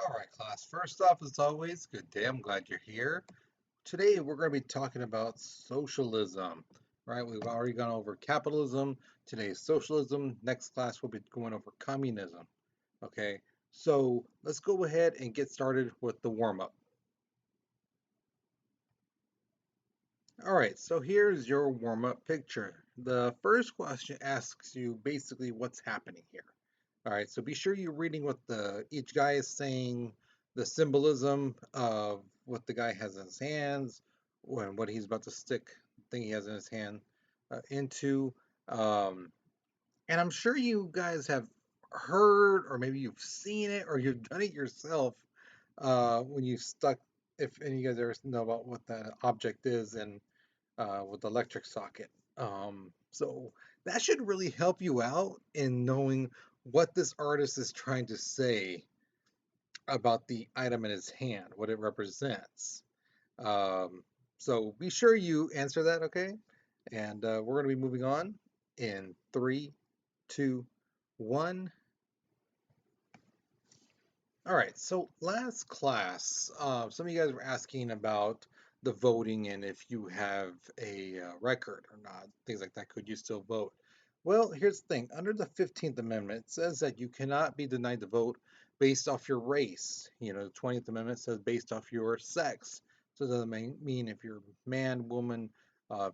All right, class. First off, as always, good day. I'm glad you're here. Today, we're going to be talking about socialism, right? We've already gone over capitalism. Today is socialism. Next class, we'll be going over communism. Okay, so let's go ahead and get started with the warm up. All right, so here's your warm up picture. The first question asks you basically what's happening here. All right, so be sure you're reading what each guy is saying, the symbolism of what the guy has in his hands, and what he's about to stick the thing he has in his hand into. Um, and I'm sure you guys have heard, or maybe you've seen it, or you've done it yourself when you stuck. If any of you guys ever know about what that object is and with the electric socket. So that should really help you out in knowing what this artist is trying to say about the item in his hand, what it represents. Um, so be sure you answer that, okay? And we're going to be moving on in three, two, one. All right, so last class, some of you guys were asking about the voting and if you have a record or not, things like that. Could you still vote? Well, here's the thing. Under the 15th Amendment, it says that you cannot be denied the vote based off your race. You know, the 20th Amendment says based off your sex. So it doesn't mean if you're man, woman,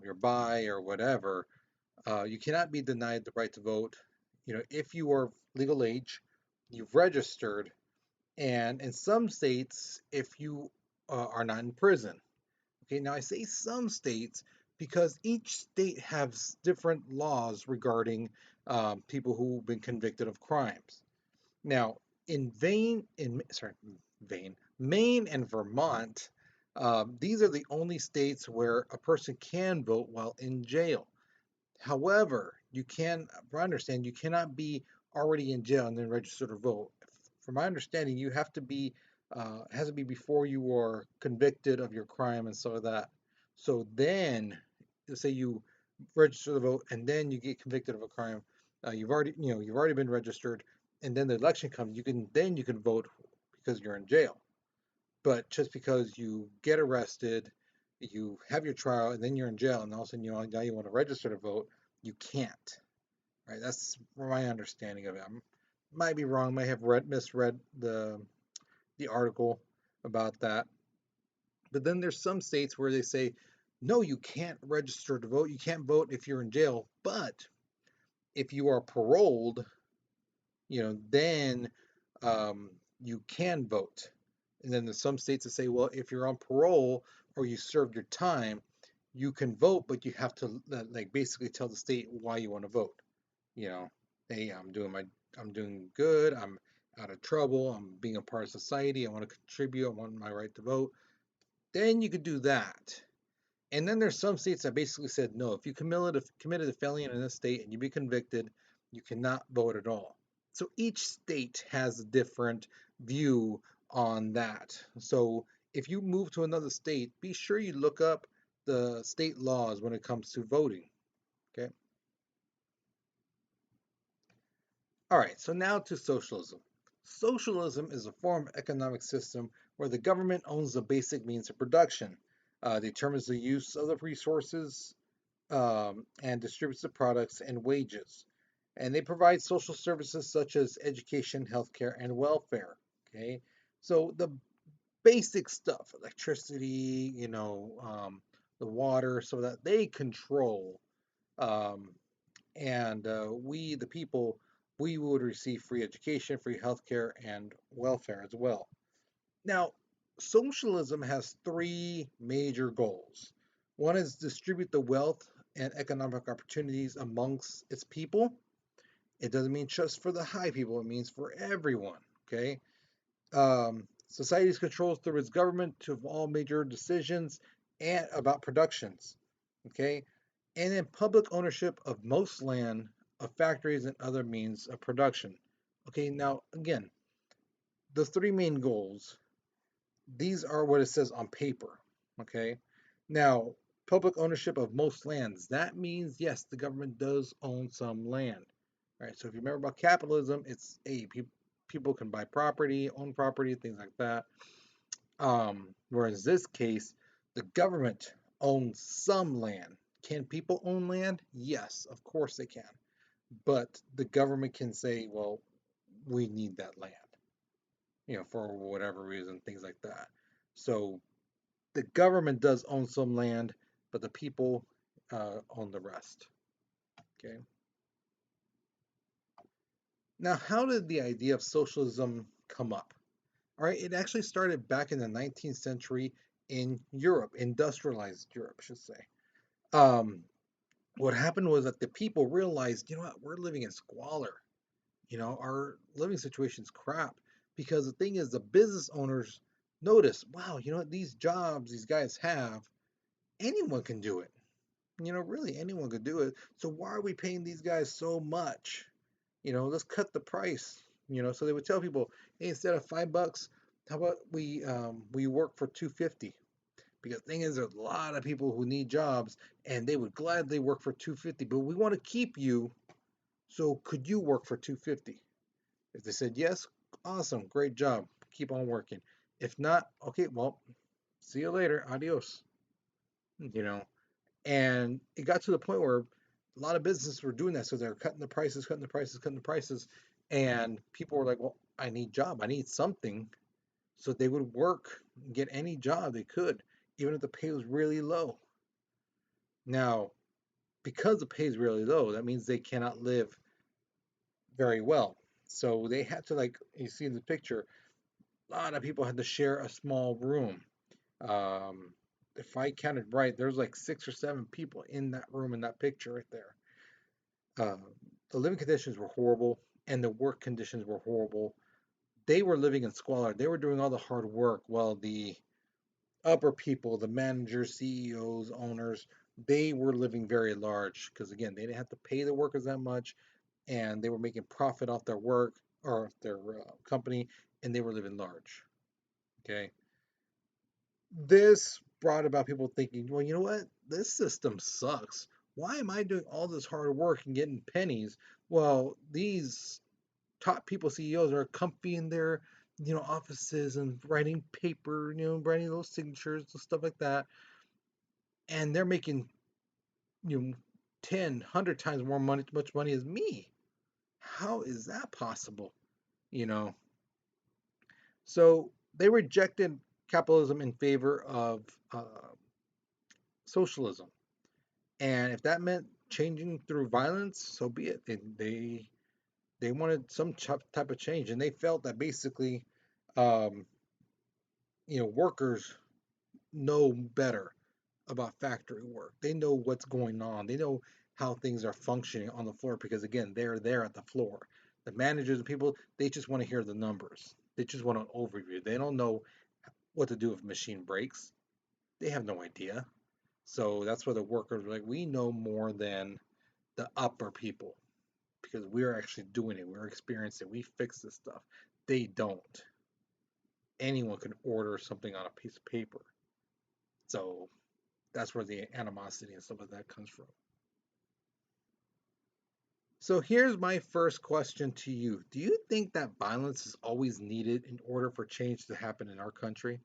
you're bi, or whatever, you cannot be denied the right to vote. You know, if you are legal age, you've registered, and in some states, if you are not in prison. Okay, now I say some states because each state has different laws regarding people who've been convicted of crimes. Now, Maine and Vermont, these are the only states where a person can vote while in jail. However, from my understanding, you cannot be already in jail and then register to vote. From my understanding, you have to be has to be before you are convicted of your crime and so that. So then, let's say you register to vote and then you get convicted of a crime. You've already been registered, and then the election comes. You can vote because you're in jail. But just because you get arrested, you have your trial, and then you're in jail, and all of a sudden now you want to register to vote, you can't. Right? That's my understanding of it. I might be wrong. Might have misread the article about that. But then there's some states where they say, no, you can't register to vote. You can't vote if you're in jail. But if you are paroled, then um, you can vote. And then there's some states that say, well, if you're on parole or you served your time, you can vote, but you have to like basically tell the state why you want to vote. You know, hey, I'm doing good. I'm out of trouble. I'm being a part of society. I want to contribute. I want my right to vote. Then you could do that. And then there's some states that basically said, no, if you committed a felony in this state and you be convicted, you cannot vote at all. So each state has a different view on that. So if you move to another state, be sure you look up the state laws when it comes to voting. Okay. All right. So now to socialism. Socialism is a form of economic system where the government owns the basic means of production, determines the use of the resources, and distributes the products and wages. And they provide social services such as education, healthcare, and welfare. Okay, so the basic stuff, electricity, the water, so that they control, um, and we, the people, we would receive free education, free healthcare, and welfare as well. Now, socialism has three major goals. One is distribute the wealth and economic opportunities amongst its people. It doesn't mean just for the high people, it means for everyone. Okay. Society is controlled through its government to all major decisions and about productions. Okay. And then public ownership of most land, of factories, and other means of production. Okay. Now, again, the three main goals, these are what it says on paper. Okay. Now, public ownership of most lands. That means, yes, the government does own some land. All right. So if you remember about capitalism, it's people can buy property, own property, things like that. Whereas this case, the government owns some land. Can people own land? Yes, of course they can. But the government can say, well, we need that land, for whatever reason, things like that. So the government does own some land, but the people own the rest. Okay. Now, how did the idea of socialism come up? All right, it actually started back in the 19th century in Europe, industrialized Europe, I should say. Um, what happened was that the people realized, you know what, we're living in squalor. Our living situation's crap. Because the thing is, the business owners notice, wow, what, these jobs these guys have, anyone can do it. Really anyone could do it. So why are we paying these guys so much? Let's cut the price. So they would tell people, hey, instead of $5, how about we work for 250? Because the thing is, there's a lot of people who need jobs, and they would gladly work for 250. But we want to keep you, so could you work for 250? If they said yes, awesome, great job, keep on working. If not, okay, well, see you later, adios. You know, and it got to the point where a lot of businesses were doing that, so they're cutting the prices, cutting the prices, cutting the prices, and people were like, well, I need job, I need something. So they would work, get any job they could, even if the pay was really low. Now, because the pay is really low, that means they cannot live very well. So they had to, like you see in the picture, a lot of people had to share a small room. Um, if I counted right, there's like 6 or 7 people in that room in that picture right there. Uh, the living conditions were horrible, and the work conditions were horrible. They were living in squalor. They were doing all the hard work while the upper people, the managers, CEOs, owners, they were living very large because, again, they didn't have to pay the workers that much, and they were making profit off their work or their company, and they were living large. Okay. This brought about people thinking, well, you know what? This system sucks. Why am I doing all this hard work and getting pennies? Well, these top people, CEOs, are comfy in their offices and writing paper, writing those signatures and stuff like that, and they're making you know 10, 100 times more money, much money as me. How is that possible? You know, so they rejected capitalism in favor of socialism. And if that meant changing through violence, so be it. They wanted some type of change, and they felt that basically, um, workers know better about factory work. They know what's going on. They know how things are functioning on the floor because, again, they're there at the floor. The managers and people, they just want to hear the numbers. They just want an overview. They don't know what to do if a machine breaks. They have no idea. So that's why the workers are like, we know more than the upper people because we're actually doing it. We're experiencing it. We fix this stuff. They don't. Anyone can order something on a piece of paper. So that's where the animosity and stuff like that comes from. So here's my first question to you. Do you think that violence is always needed in order for change to happen in our country?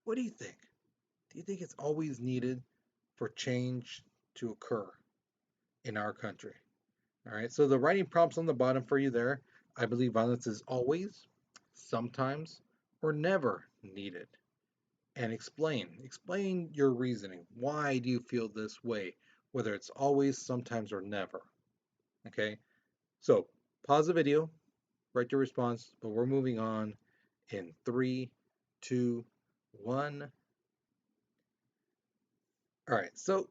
What do you think? Do you think it's always needed for change to occur in our country? All right, so the writing prompts on the bottom for you there. I believe violence is always, sometimes, or never needed. And explain your reasoning. Why do you feel this way? Whether it's always, sometimes, or never. Okay, so pause the video, write your response, but we're moving on in 3, 2, 1. All right, so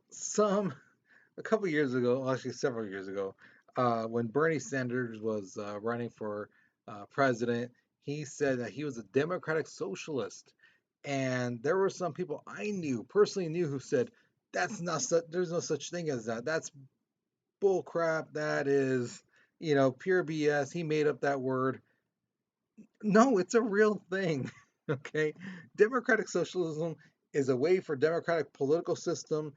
a couple years ago, well, actually several years ago, when Bernie Sanders was running for president, he said that he was a democratic socialist. And there were some people I personally knew, who said, that's not there's no such thing as that. That's bull crap. That is, pure BS. He made up that word. No, it's a real thing. Okay, democratic socialism is a way for democratic political system,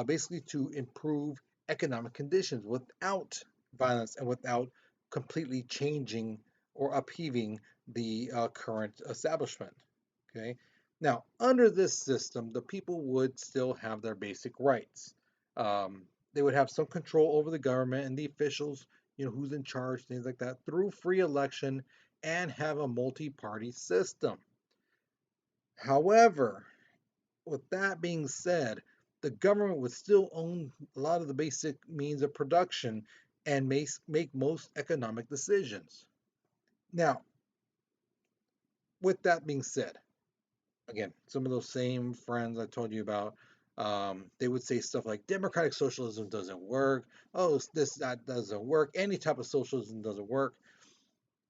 basically to improve economic conditions without violence and without completely changing or upheaving the current establishment. Okay. Now, under this system, the people would still have their basic rights. Um, they would have some control over the government and the officials, who's in charge, things like that, through free election and have a multi-party system. However, with that being said, the government would still own a lot of the basic means of production and make most economic decisions. Now, with that being said, again, some of those same friends I told you about, they would say stuff like democratic socialism doesn't work. Oh, that doesn't work. Any type of socialism doesn't work.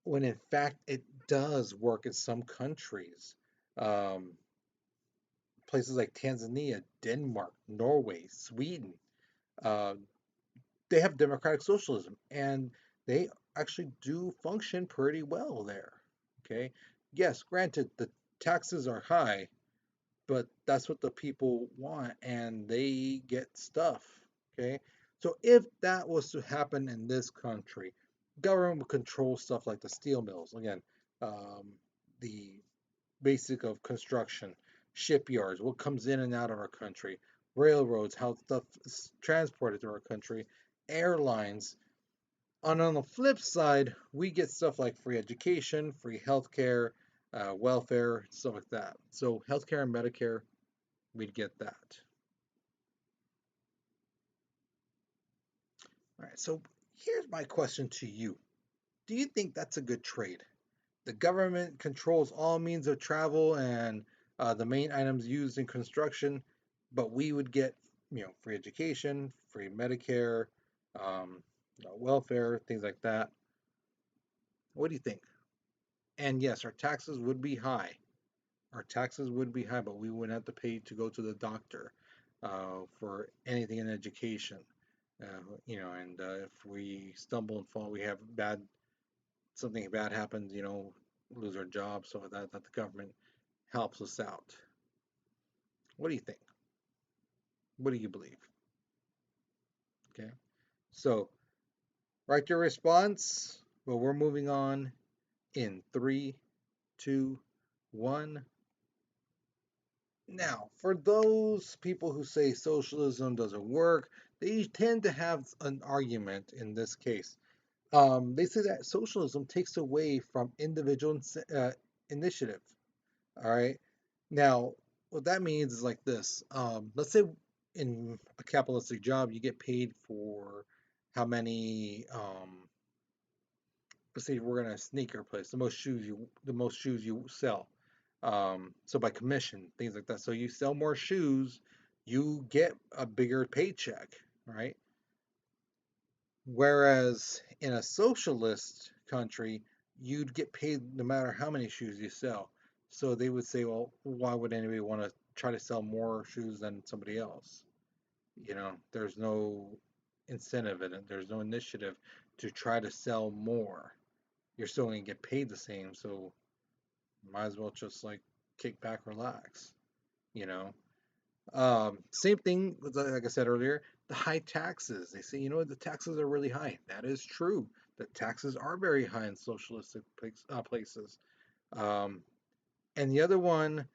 When in fact, it does work in some countries. Um, Places like Tanzania, Denmark, Norway, Sweden, uh, they have democratic socialism and they actually do function pretty well there. Okay. Yes, granted, the taxes are high, but that's what the people want and they get stuff. Okay. So if that was to happen in this country, government would control stuff like the steel mills. Again, the basic of construction, shipyards, what comes in and out of our country, railroads, how stuff is transported through our country, airlines. And on the flip side, we get stuff like free education, free healthcare, welfare, stuff like that. So healthcare and Medicare, we'd get that. All right, so here's my question to you. Do you think that's a good trade? The government controls all means of travel and the main items used in construction, but we would get, free education, free Medicare, um, welfare, things like that. What do you think? And yes, our taxes would be high. Our taxes would be high, but we wouldn't have to pay to go to the doctor for anything in education. And if we stumble and fall, we have something bad happens, lose our job, so that the government helps us out. What do you think? What do you believe? Okay. So write your response. Well, we're moving on in three, two, one. Now, for those people who say socialism doesn't work, they tend to have an argument in this case. They say that socialism takes away from individual initiative. All right. Now, what that means is like this. Let's say in a capitalistic job, you get paid for how many. Let's say we're in a sneaker place, the most shoes you sell. So by commission, things like that. So you sell more shoes, you get a bigger paycheck, right? Whereas in a socialist country, you'd get paid no matter how many shoes you sell. So they would say, well, why would anybody want to try to sell more shoes than somebody else? There's no incentive in it, there's no initiative to try to sell more. You're still going to get paid the same, so might as well just like kick back, relax, you know? Same thing with, like I said earlier, the high taxes. They say, the taxes are really high. That is true. The taxes are very high in socialistic places. Um, and the other one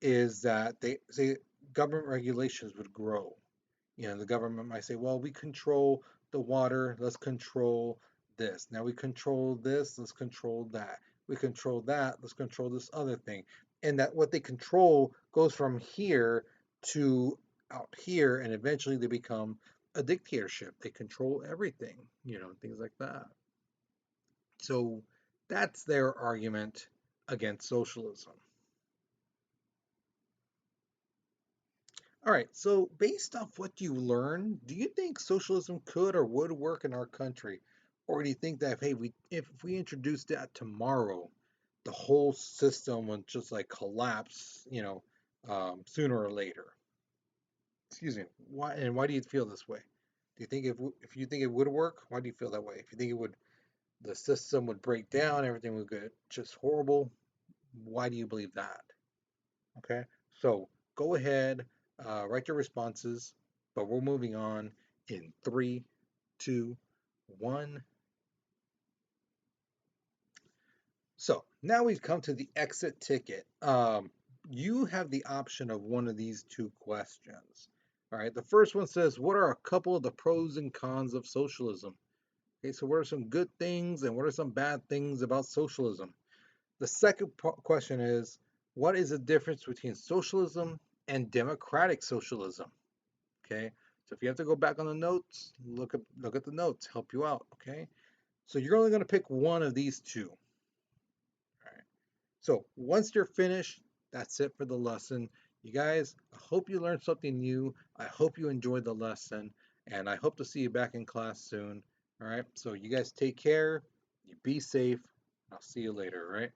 is that they say government regulations would grow. The government might say, well, we control the water, let's control this. Now we control this, let's control that. We control that, let's control this other thing. And that what they control goes from here to out here, and eventually they become a dictatorship. They control everything, things like that. So that's their argument against socialism. All right, so based off what you learned, do you think socialism could or would work in our country? Or do you think that hey, if we introduced that tomorrow, the whole system would just like collapse, sooner or later? Excuse me. Why do you feel this way? Do you think if you think it would work, why do you feel that way? If you think the system would break down, everything would get just horrible, why do you believe that? Okay, so go ahead, write your responses, but we're moving on in three, two, one. So now we've come to the exit ticket. You have the option of one of these two questions. All right, the first one says, what are a couple of the pros and cons of socialism? Okay, so what are some good things and what are some bad things about socialism? The second question is, what is the difference between socialism and democratic socialism? Okay, so if you have to go back on the notes, look at the notes, help you out. Okay, so you're only going to pick one of these two. All right. So once you're finished, that's it for the lesson. You guys, I hope you learned something new. I hope you enjoyed the lesson, and I hope to see you back in class soon. All right. So you guys take care. You be safe. I'll see you later. All right.